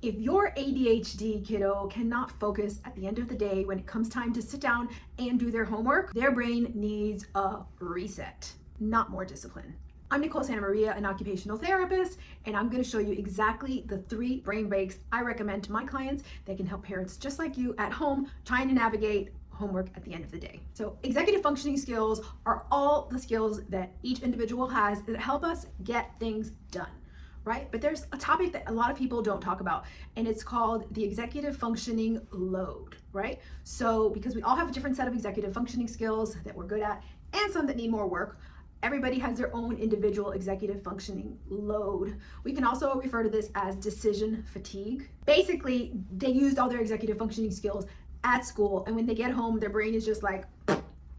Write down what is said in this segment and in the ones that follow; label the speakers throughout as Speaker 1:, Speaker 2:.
Speaker 1: If your ADHD kiddo cannot focus at the end of the day when it comes time to sit down and do their homework, their brain needs a reset, not more discipline. I'm Nicole Santa Maria, an occupational therapist, and I'm going to show you exactly the 3 brain breaks I recommend to my clients that can help parents just like you at home trying to navigate homework at the end of the day. So executive functioning skills are all the skills that each individual has that help us get things done. Right? But there's a topic that a lot of people don't talk about, and it's called the executive functioning load, right? So because we all have a different set of executive functioning skills that we're good at and some that need more work, everybody has their own individual executive functioning load. We can also refer to this as decision fatigue. Basically, they used all their executive functioning skills at school, and when they get home, their brain is just like,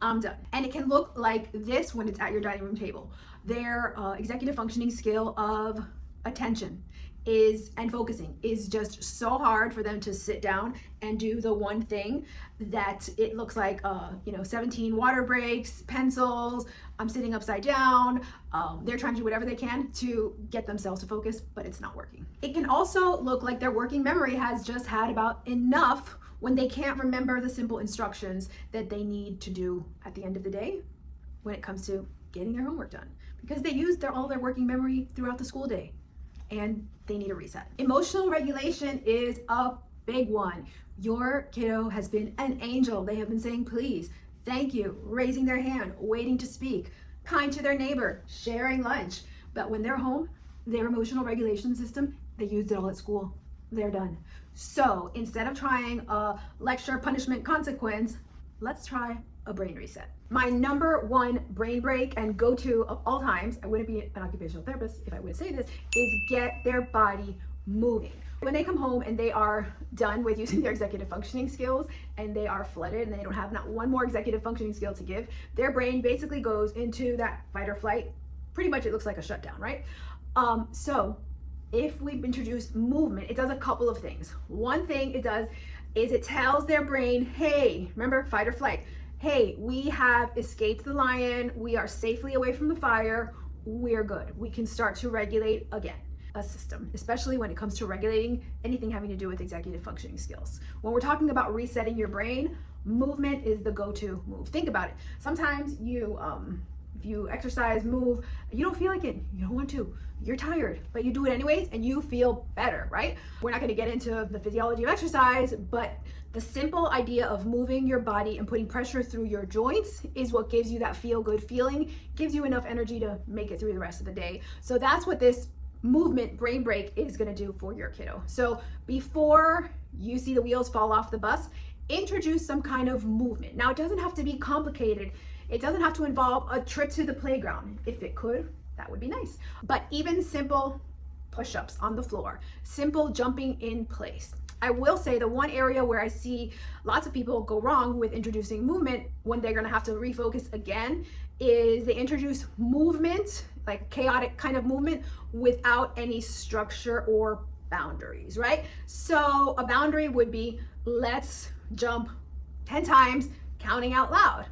Speaker 1: I'm done. And it can look like this when it's at your dining room table. Their executive functioning skill of attention and focusing is just so hard for them to sit down and do the one thing that it looks like 17 water breaks, pencils, I'm sitting upside down. They're trying to do whatever they can to get themselves to focus, but it's not working. It can also look like their working memory has just had about enough when they can't remember the simple instructions that they need to do at the end of the day when it comes to getting their homework done, because they used all their working memory throughout the school day and they need a reset. Emotional regulation is a big one. Your kiddo has been an angel. They have been saying please, thank you, raising their hand, waiting to speak, kind to their neighbor, sharing lunch. But when they're home, their emotional regulation system, they used it all at school. They're done. So instead of trying a lecture, punishment, consequence, let's try a brain reset. My number 1 brain break and go-to of all times, I wouldn't be an occupational therapist if I would say this, is get their body moving. When they come home and they are done with using their executive functioning skills and they are flooded and they don't have not one more executive functioning skill to give, their brain basically goes into that fight or flight. Pretty much it looks like a shutdown, right? So if we introduce movement, it does a couple of things. One thing it does is it tells their brain, hey, remember fight or flight, hey, we have escaped the lion, we are safely away from the fire, we're good. We can start to regulate again a system, especially when it comes to regulating anything having to do with executive functioning skills. When we're talking about resetting your brain, movement is the go-to move. Think about it. Sometimes if you exercise, move, you don't feel like it, you don't want to, you're tired, but you do it anyways and you feel better, right? We're not going to get into the physiology of exercise, but the simple idea of moving your body and putting pressure through your joints is what gives you that feel-good feeling, gives you enough energy to make it through the rest of the day. So that's what this movement brain break is going to do for your kiddo. So before you see the wheels fall off the bus, introduce some kind of movement. Now, it doesn't have to be complicated. It doesn't have to involve a trip to the playground. If it could, that would be nice. But even simple push-ups on the floor, simple jumping in place. I will say the one area where I see lots of people go wrong with introducing movement when they're gonna have to refocus again is they introduce movement, like chaotic kind of movement, without any structure or boundaries, right? So a boundary would be, let's jump 10 times, counting out loud.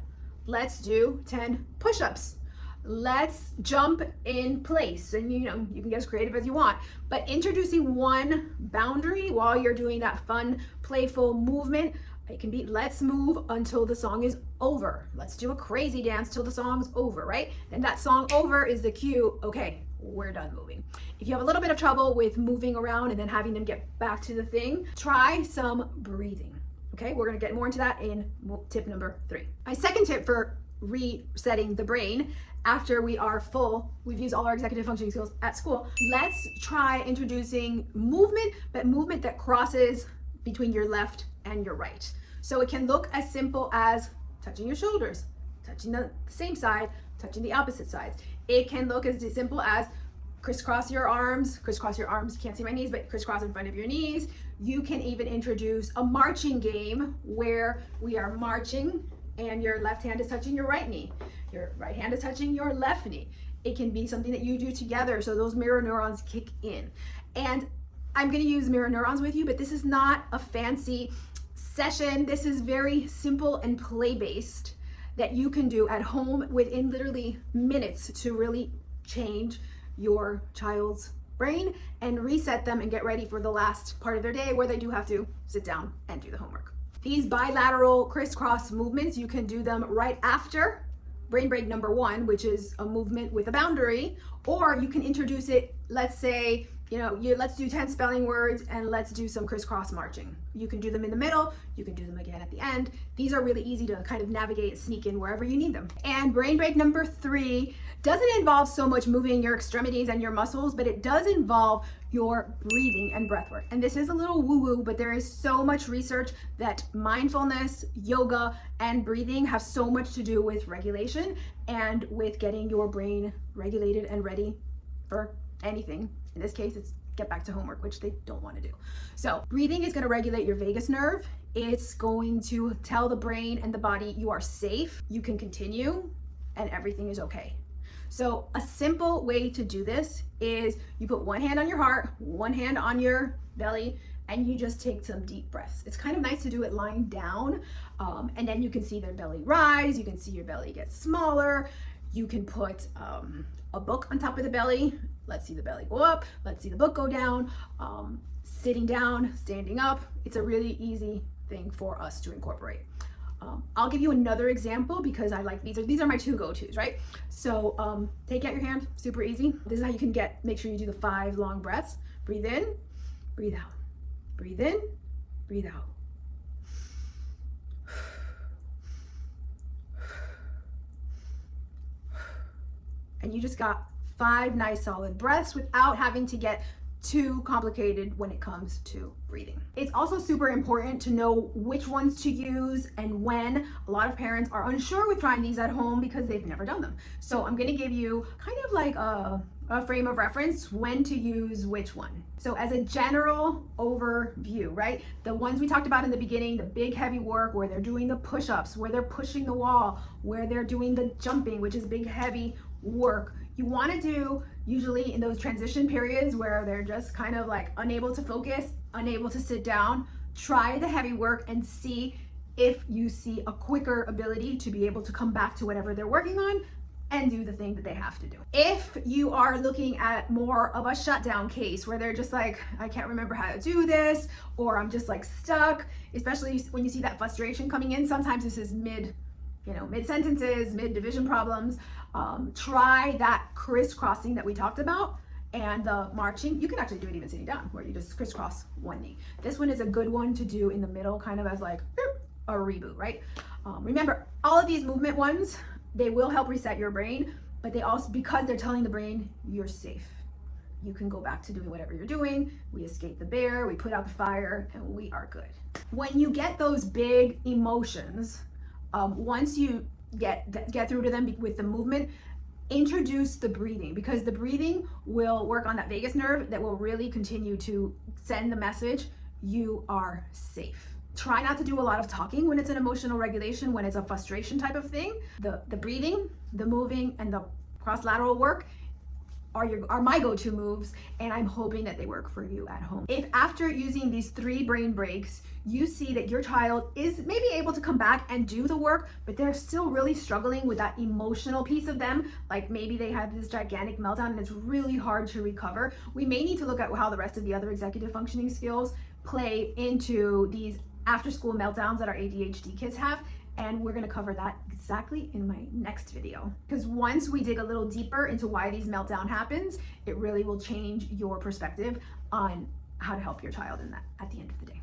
Speaker 1: Let's do 10 push-ups. Let's jump in place. And you can get as creative as you want, but introducing one boundary while you're doing that fun, playful movement, it can be, let's move until the song is over. Let's do a crazy dance till the song's over, right? And that song over is the cue, okay, we're done moving. If you have a little bit of trouble with moving around and then having them get back to the thing, try some breathing. Okay, we're gonna get more into that in tip number 3. My second tip for resetting the brain after we are full, we've used all our executive functioning skills at school, let's try introducing movement, but movement that crosses between your left and your right. So it can look as simple as touching your shoulders, touching the same side, touching the opposite sides. It can look as simple as crisscross your arms, you can't see my knees, but crisscross in front of your knees. You can even introduce a marching game where we are marching and your left hand is touching your right knee. Your right hand is touching your left knee. It can be something that you do together so those mirror neurons kick in. And I'm gonna use mirror neurons with you, but this is not a fancy session. This is very simple and play-based that you can do at home within literally minutes to really change your child's brain and reset them and get ready for the last part of their day where they do have to sit down and do the homework. These bilateral crisscross movements, you can do them right after brain break number 1, which is a movement with a boundary, or you can introduce it, let's say, let's do 10 spelling words and let's do some crisscross marching. You can do them in the middle, you can do them again at the end. These are really easy to kind of navigate, sneak in wherever you need them. And brain break number 3 doesn't involve so much moving your extremities and your muscles, but it does involve your breathing and breath work. And this is a little woo-woo, but there is so much research that mindfulness, yoga, and breathing have so much to do with regulation and with getting your brain regulated and ready for anything. In this case, it's get back to homework, which they don't want to do. So breathing is going to regulate your vagus nerve. It's going to tell the brain and the body you are safe, you can continue, and everything is okay. So a simple way to do this is you put one hand on your heart, one hand on your belly, and you just take some deep breaths. It's kind of nice to do it lying down, and then you can see their belly rise, you can see your belly get smaller. You can put a book on top of the belly. Let's see the belly go up, let's see the book go down, sitting down, standing up. It's a really easy thing for us to incorporate. I'll give you another example because I like these are my 2 go-tos, right? So take out your hand, super easy. This is how you can make sure you do the 5 long breaths. Breathe in, breathe out, breathe in, breathe out. And you just got 5 nice solid breaths without having to get too complicated when it comes to breathing. It's also super important to know which ones to use and when. A lot of parents are unsure with trying these at home because they've never done them. So I'm going to give you kind of like a frame of reference when to use which one. So as a general overview, right? The ones we talked about in the beginning, the big heavy work where they're doing the push-ups, where they're pushing the wall, where they're doing the jumping, which is big heavy work. You want to do usually in those transition periods where they're just kind of like unable to focus, unable to sit down. Try the heavy work and see if you see a quicker ability to be able to come back to whatever they're working on and do the thing that they have to do. If you are looking at more of a shutdown case where they're just like, I can't remember how to do this, or I'm just like stuck, especially when you see that frustration coming in, sometimes this is mid-sentences, mid-division problems. Try that crisscrossing that we talked about and the marching. You can actually do it even sitting down where you just crisscross one knee. This one is a good one to do in the middle, kind of as like a reboot, right? Remember, all of these movement ones, they will help reset your brain, but they also, because they're telling the brain you're safe. You can go back to doing whatever you're doing. We escape the bear, we put out the fire, and we are good. When you get those big emotions, once you get through to them with the movement, introduce the breathing, because the breathing will work on that vagus nerve that will really continue to send the message, you are safe. Try not to do a lot of talking when it's an emotional regulation, when it's a frustration type of thing. The breathing, the moving, and the cross-lateral work are my go-to moves, and I'm hoping that they work for you at home. If after using these 3 brain breaks, you see that your child is maybe able to come back and do the work, but they're still really struggling with that emotional piece of them, like maybe they had this gigantic meltdown and it's really hard to recover, we may need to look at how the rest of the other executive functioning skills play into these after-school meltdowns that our ADHD kids have. And we're going to cover that exactly in my next video. Because once we dig a little deeper into why these meltdown happens, it really will change your perspective on how to help your child in that at the end of the day.